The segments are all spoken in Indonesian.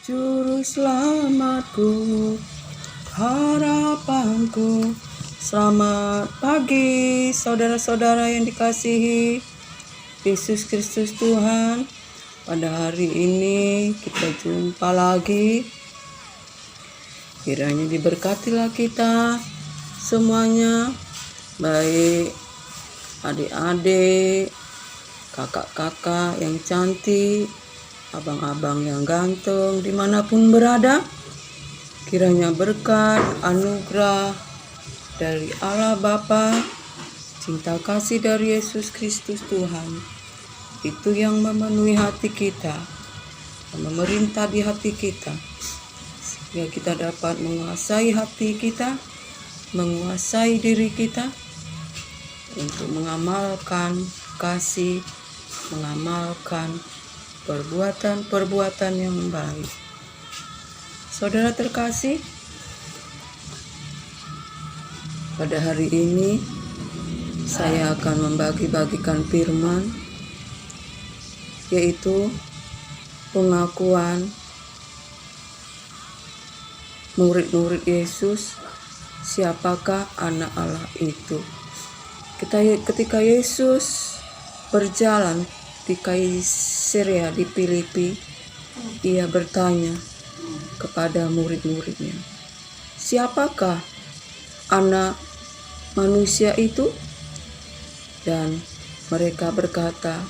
Juru selamatku, harapanku. Selamat pagi saudara-saudara yang dikasihi Yesus Kristus Tuhan. Pada hari ini kita jumpa lagi. Kiranya diberkatilah kita semuanya, baik adik-adik, kakak-kakak yang cantik, abang-abang yang ganteng, dimanapun berada. Kiranya berkat, anugerah dari Allah Bapa, cinta kasih dari Yesus Kristus Tuhan, itu yang memenuhi hati kita, yang memerintah di hati kita, sehingga kita dapat menguasai hati kita, menguasai diri kita, untuk mengamalkan kasih, mengamalkan perbuatan-perbuatan yang baik. Saudara terkasih, pada hari ini saya akan membagi-bagikan firman, yaitu pengakuan murid-murid Yesus, siapakah anak Allah itu. Ketika Yesus berjalan di Kaisarea di Filipi, ia bertanya kepada murid-muridnya, siapakah anak manusia itu? Dan mereka berkata,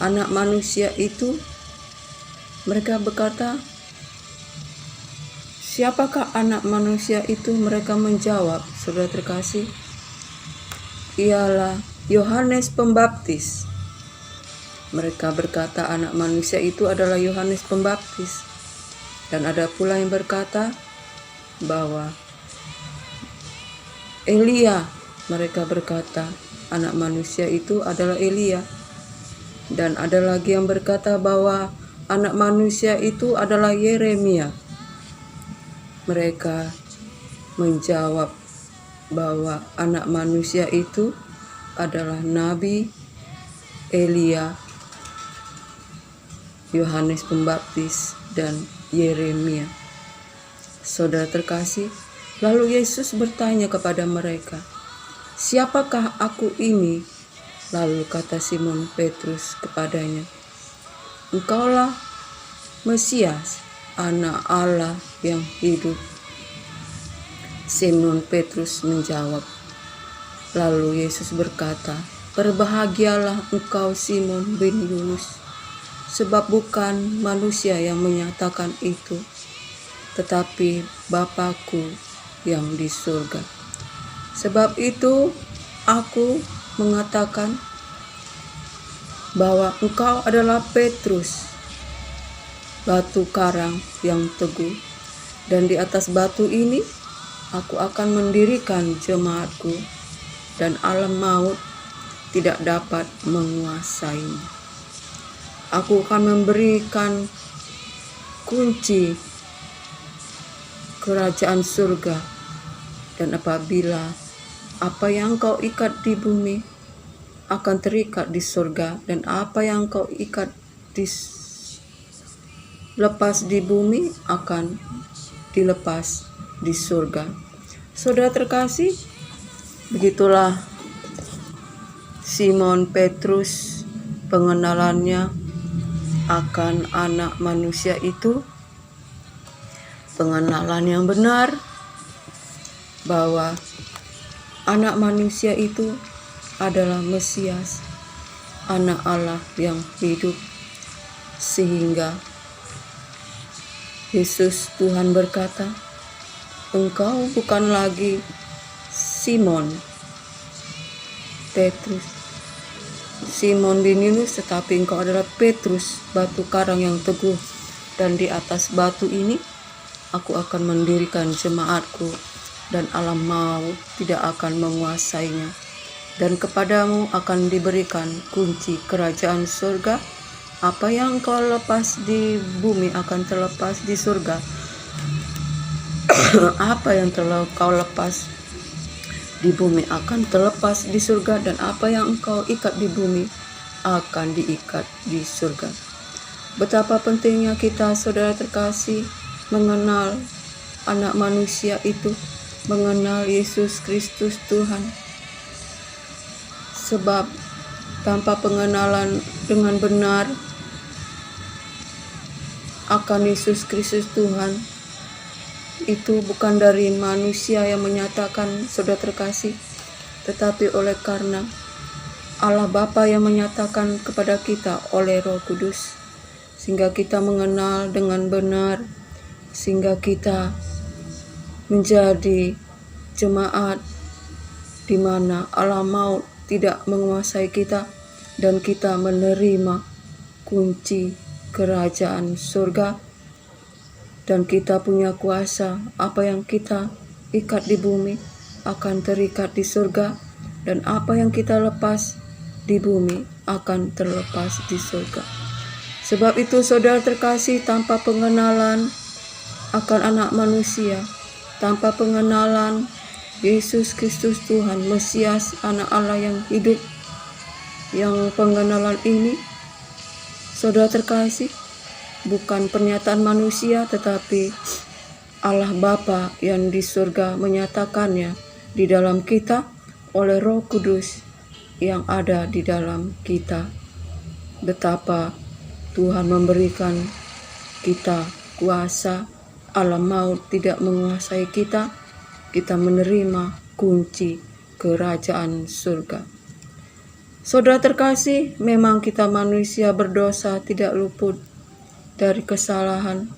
anak manusia itu, mereka berkata, siapakah anak manusia itu? Mereka menjawab, saudara terkasih, ialah Yohanes Pembaptis. Mereka berkata anak manusia itu adalah Yohanes Pembaptis. Dan ada pula yang berkata bahwa Elia. Mereka berkata anak manusia itu adalah Elia. Dan ada lagi yang berkata bahwa anak manusia itu adalah Yeremia. Mereka menjawab bahwa anak manusia itu adalah Nabi Elia, Yohanes Pembaptis, dan Yeremia. Saudara terkasih, lalu Yesus bertanya kepada mereka, siapakah aku ini? Lalu kata Simon Petrus kepadanya, engkaulah Mesias, anak Allah yang hidup. Simon Petrus menjawab, lalu Yesus berkata, berbahagialah engkau Simon bin Yunus, sebab bukan manusia yang menyatakan itu, tetapi Bapa-Ku yang di surga. Sebab itu aku mengatakan bahwa engkau adalah Petrus, batu karang yang teguh, dan di atas batu ini aku akan mendirikan jemaatku, dan alam maut tidak dapat menguasainya. Aku akan memberikan kunci kerajaan surga, dan apabila apa yang kau ikat di bumi akan terikat di surga, dan apa yang kau ikat lepas di bumi akan dilepas di surga. Saudara terkasih, begitulah Simon Petrus pengenalannya akan anak manusia itu, pengenalan yang benar bahwa anak manusia itu adalah Mesias, anak Allah yang hidup, sehingga Yesus Tuhan berkata, engkau bukan lagi Simon Petrus, Simon bin Yunus, tetapi engkau adalah Petrus, batu karang yang teguh, dan di atas batu ini aku akan mendirikan jemaatku, dan alam maut tidak akan menguasainya. Dan kepadamu akan diberikan kunci kerajaan surga. Apa yang kau lepas di bumi akan terlepas di surga. Apa yang kau lepas di bumi akan terlepas di surga, dan apa yang engkau ikat di bumi akan diikat di surga. Betapa pentingnya kita, saudara terkasih, mengenal anak manusia itu, mengenal Yesus Kristus Tuhan. Sebab tanpa pengenalan dengan benar akan Yesus Kristus Tuhan, itu bukan dari manusia yang menyatakan, saudara terkasih, tetapi oleh karena Allah Bapa yang menyatakan kepada kita oleh Roh Kudus, sehingga kita mengenal dengan benar, sehingga kita menjadi jemaat di mana Allah maut tidak menguasai kita, dan kita menerima kunci kerajaan surga, dan kita punya kuasa. Apa yang kita ikat di bumi akan terikat di surga, dan apa yang kita lepas di bumi akan terlepas di surga. Sebab itu, saudara terkasih, tanpa pengenalan akan anak manusia, tanpa pengenalan Yesus Kristus Tuhan, Mesias, anak Allah yang hidup, yang pengenalan ini, saudara terkasih, bukan pernyataan manusia, tetapi Allah Bapa yang di surga menyatakannya di dalam kita oleh Roh Kudus yang ada di dalam kita. Betapa Tuhan memberikan kita kuasa, alam maut tidak menguasai kita, kita menerima kunci kerajaan surga. Saudara terkasih, memang kita manusia berdosa, tidak luput dari kesalahan.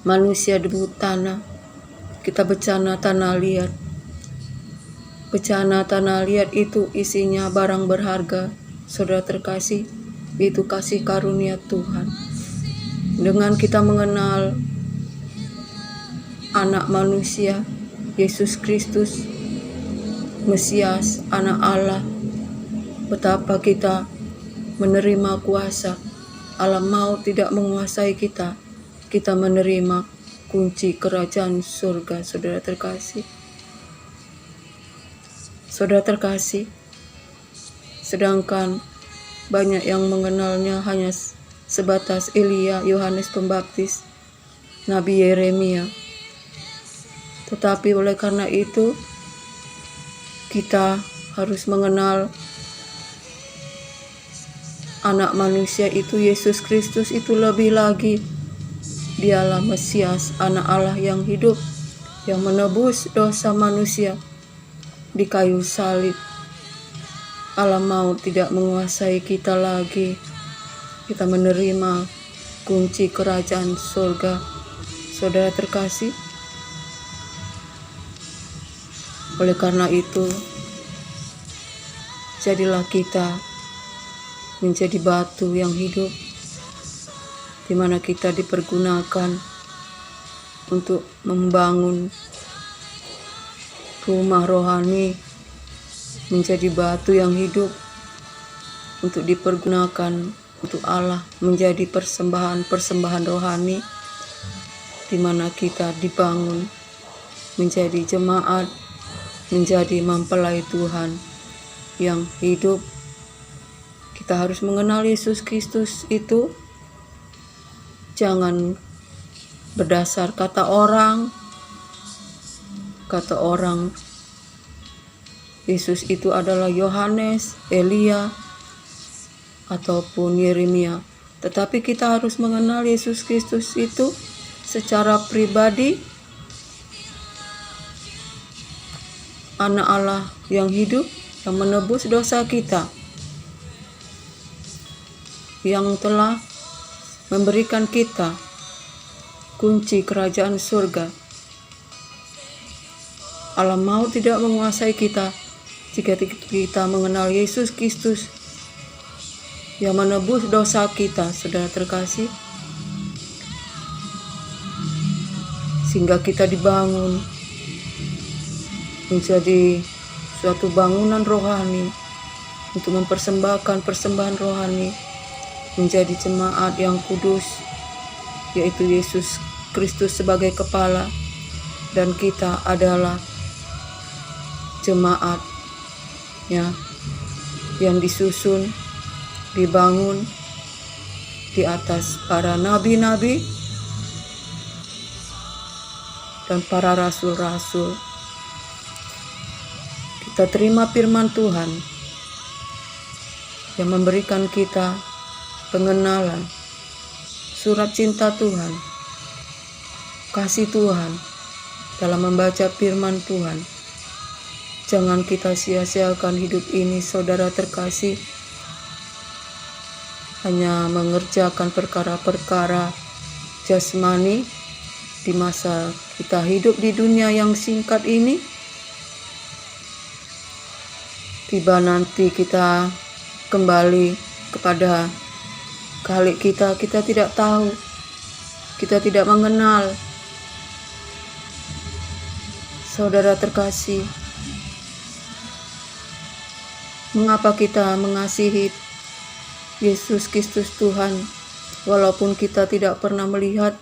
Manusia debu tanah, kita bencana tanah liat. Bencana tanah liat itu isinya barang berharga, saudara terkasih, itu kasih karunia Tuhan. Dengan kita mengenal anak manusia, Yesus Kristus, Mesias, anak Allah, betapa kita menerima kuasa. Alam maut tidak menguasai kita. Kita menerima kunci kerajaan surga, saudara terkasih. Saudara terkasih, sedangkan banyak yang mengenalnya hanya sebatas Elia, Yohanes Pembaptis, Nabi Yeremia. Tetapi oleh karena itu, kita harus mengenal anak manusia itu, Yesus Kristus itu lebih lagi. Dialah Mesias, anak Allah yang hidup, yang menebus dosa manusia di kayu salib. Alam maut tidak menguasai kita lagi. Kita menerima kunci kerajaan surga, saudara terkasih. Oleh karena itu, jadilah kita menjadi batu yang hidup, di mana kita dipergunakan untuk membangun rumah rohani, menjadi batu yang hidup untuk dipergunakan untuk Allah, menjadi persembahan rohani, di mana kita dibangun menjadi jemaat, menjadi mempelai Tuhan yang hidup. Kita harus mengenal Yesus Kristus itu jangan berdasar kata orang. Yesus itu adalah Yohanes, Elia, ataupun Yeremia. Tetapi kita harus mengenal Yesus Kristus itu secara pribadi, anak Allah yang hidup, yang menebus dosa kita, yang telah memberikan kita kunci kerajaan surga. Alam maut tidak menguasai kita jika kita mengenal Yesus Kristus yang menebus dosa kita, saudara terkasih. Sehingga kita dibangun menjadi suatu bangunan rohani untuk mempersembahkan persembahan rohani, menjadi jemaat yang kudus, yaitu Yesus Kristus sebagai kepala, dan kita adalah jemaatnya yang disusun, dibangun, di atas para nabi-nabi dan para rasul-rasul. Kita terima firman Tuhan yang memberikan kita pengenalan, surat cinta Tuhan, kasih Tuhan dalam membaca firman Tuhan. Jangan kita sia-siakan hidup ini, saudara terkasih, hanya mengerjakan perkara-perkara jasmani di masa kita hidup di dunia yang singkat ini. Tiba nanti kita kembali kepada Khalik kita tidak tahu, kita tidak mengenal. Saudara terkasih, mengapa kita mengasihi Yesus Kristus Tuhan walaupun kita tidak pernah melihat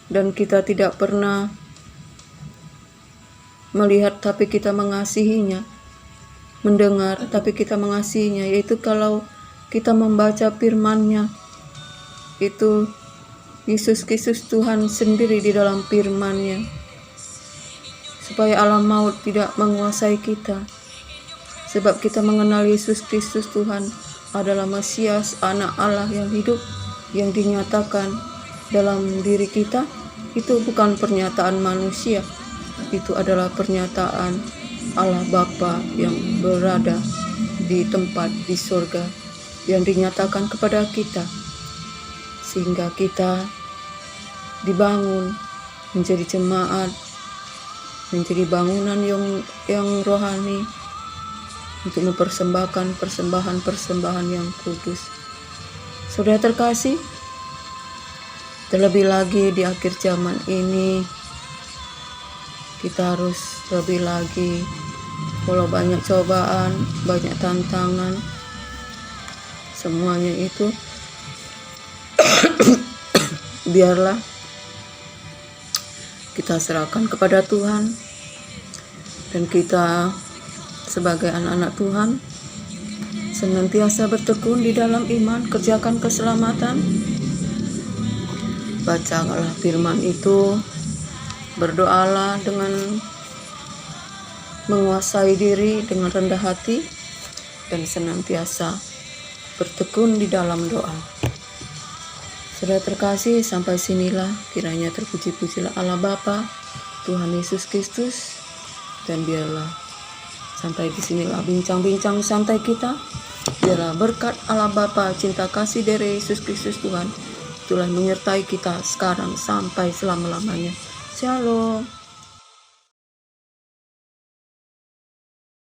dan kita tidak pernah melihat, tapi kita mengasihinya, mendengar tapi kita mengasihinya, yaitu kalau kita membaca firman-Nya. Itu Yesus Kristus Tuhan sendiri di dalam firman-Nya, supaya alam maut tidak menguasai kita. Sebab kita mengenal Yesus Kristus Tuhan adalah Mesias, anak Allah yang hidup, yang dinyatakan dalam diri kita. Itu bukan pernyataan manusia, itu adalah pernyataan Allah Bapa yang berada di tempat di surga, yang dinyatakan kepada kita, sehingga kita dibangun menjadi jemaat, menjadi bangunan yang rohani, untuk mempersembahkan persembahan-persembahan yang kudus. Saudara terkasih, terlebih lagi di akhir zaman ini, kita harus lebih lagi, walau banyak cobaan, banyak tantangan, semuanya itu biarlah kita serahkan kepada Tuhan, dan kita sebagai anak-anak Tuhan senantiasa bertekun di dalam iman, kerjakan keselamatan, bacalah firman itu, berdoalah dengan menguasai diri, dengan rendah hati, dan senantiasa bertekun di dalam doa. Saudara terkasih, sampai sinilah kiranya terpuji-pujilah Allah Bapa, Tuhan Yesus Kristus, dan biarlah sampai di sinilah bincang-bincang santai kita. Biarlah berkat Allah Bapa, cinta kasih dari Yesus Kristus Tuhan itulah menyertai kita sekarang sampai selama-lamanya. Shalom.